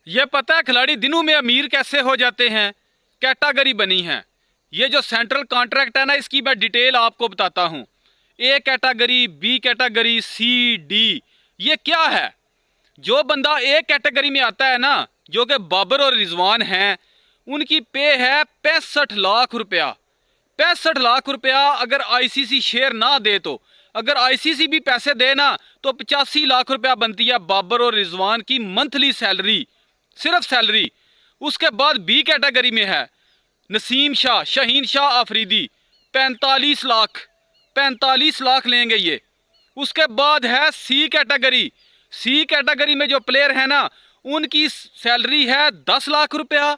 ये पता है खिलाड़ी दिनों में अमीर कैसे हो जाते हैं? कैटेगरी बनी है। ये जो सेंट्रल कॉन्ट्रैक्ट है ना, इसकी मैं डिटेल आपको बताता हूँ। A category, B category, C, D, ये क्या है? जो बंदा ए कैटेगरी में आता है ना, जो कि बाबर और रिजवान हैं, उनकी पे है 65 लाख रुपया। 65 लाख रुपया अगर आईसीसी शेयर ना दे तो, अगर आईसीसी भी पैसे दे ना, तो 85 लाख रुपया बनती है बाबर और रिजवान की मंथली सैलरी, सिर्फ सैलरी। उसके बाद बी कैटेगरी में है नसीम शाह, शाहीन शाह आफरीदी, 45 लाख, 45 लाख लेंगे ये। उसके बाद है सी कैटेगरी। सी कैटेगरी में जो प्लेयर है ना, उनकी सैलरी है 10 लाख रुपया,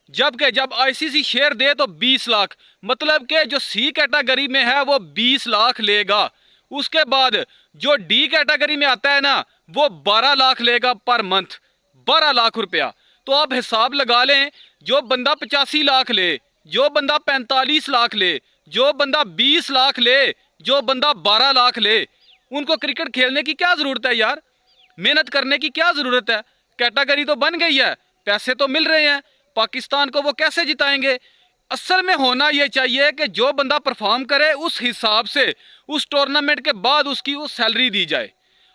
जबकि जब आईसीसी शेयर दे तो 20 लाख। मतलब कि जो सी कैटेगरी में है वो 20 लाख लेगा। उसके बाद जो डी कैटेगरी में आता है ना, वो 12 लाख लेगा पर मंथ, 12 लाख रुपया। तो आप हिसाब लगा लें, जो बंदा 85 लाख ले, जो बंदा 45 लाख ले, जो बंदा 20 लाख ले, जो बंदा 12 लाख ले, उनको क्रिकेट खेलने की क्या जरूरत है यार? मेहनत करने की क्या जरूरत है? कैटेगरी तो बन गई है, पैसे तो मिल रहे हैं, पाकिस्तान को वो कैसे जिताएंगे? असल में होना यह चाहिए कि जो बंदा परफॉर्म करे उस हिसाब से उस टूर्नामेंट के बाद उसकी वो सैलरी दी जाए।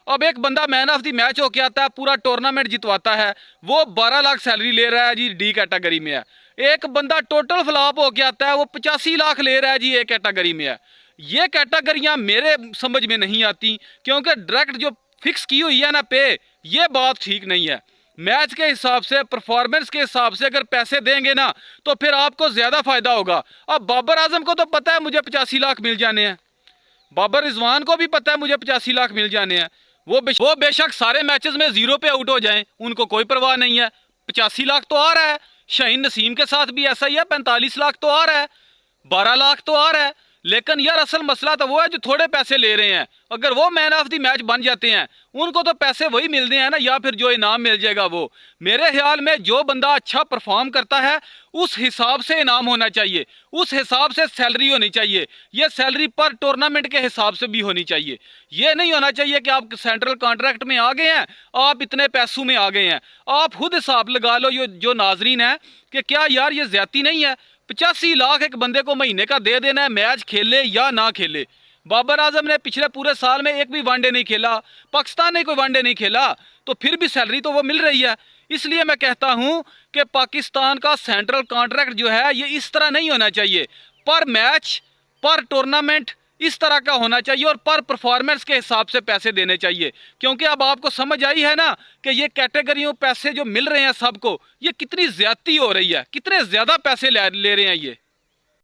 अब एक बंदा मैन ऑफ द मैच होके आता है, पूरा टूर्नामेंट जितवाता है, वो 12 लाख सैलरी ले रहा है जी, डी कैटेगरी में है। एक बंदा टोटल फ्लॉप होके आता है, वो 85 लाख ले रहा है जी, ए कैटेगरी में है। ये कैटेगरियां मेरे समझ में नहीं आती, क्योंकि डायरेक्ट जो फिक्स की हुई है ना पे, ये बात ठीक नहीं है। मैच के हिसाब से, परफॉर्मेंस के हिसाब से अगर पैसे देंगे ना, तो फिर आपको ज्यादा फायदा होगा। अब बाबर आजम को तो पता है मुझे 85 लाख मिल जाने हैं, बाबर रिजवान को भी पता है मुझे 85 लाख मिल जाने हैं। वो बेशक सारे मैचेस में जीरो पे आउट हो जाएं, उनको कोई परवाह नहीं है, 85 लाख तो आ रहा है। शाहीन नसीम के साथ भी ऐसा ही है, 45 लाख तो आ रहा है, 12 लाख तो आ रहा है। लेकिन यार असल मसला तो वो है जो थोड़े पैसे ले रहे हैं। अगर वो मैन ऑफ द मैच बन जाते हैं, उनको तो पैसे वही मिलते हैं ना, या फिर जो इनाम मिल जाएगा वो। मेरे ख्याल में जो बंदा अच्छा परफॉर्म करता है, उस हिसाब से इनाम होना चाहिए, उस हिसाब से सैलरी होनी चाहिए। ये सैलरी पर टूर्नामेंट के हिसाब से भी होनी चाहिए। ये नहीं होना चाहिए कि आप सेंट्रल कॉन्ट्रैक्ट में आ गए हैं, आप इतने पैसों में आ गए हैं। आप खुद हिसाब लगा लो, ये जो नाजरीन है, कि क्या यार ये ज्यादती नहीं है? 85 लाख एक बंदे को महीने का दे देना है, मैच खेले या ना खेले। बाबर आजम ने पिछले पूरे साल में एक भी वनडे नहीं खेला, पाकिस्तान ने कोई वनडे नहीं खेला, तो फिर भी सैलरी तो वो मिल रही है। इसलिए मैं कहता हूं कि पाकिस्तान का सेंट्रल कॉन्ट्रैक्ट जो है, ये इस तरह नहीं होना चाहिए। पर मैच, पर टूर्नामेंट इस तरह का होना चाहिए, और पर परफॉर्मेंस के हिसाब से पैसे देने चाहिए। क्योंकि अब आपको समझ आई है ना कि ये कैटेगरियों पैसे जो मिल रहे हैं सबको, ये कितनी ज्यादती हो रही है, कितने ज्यादा पैसे ले रहे हैं ये।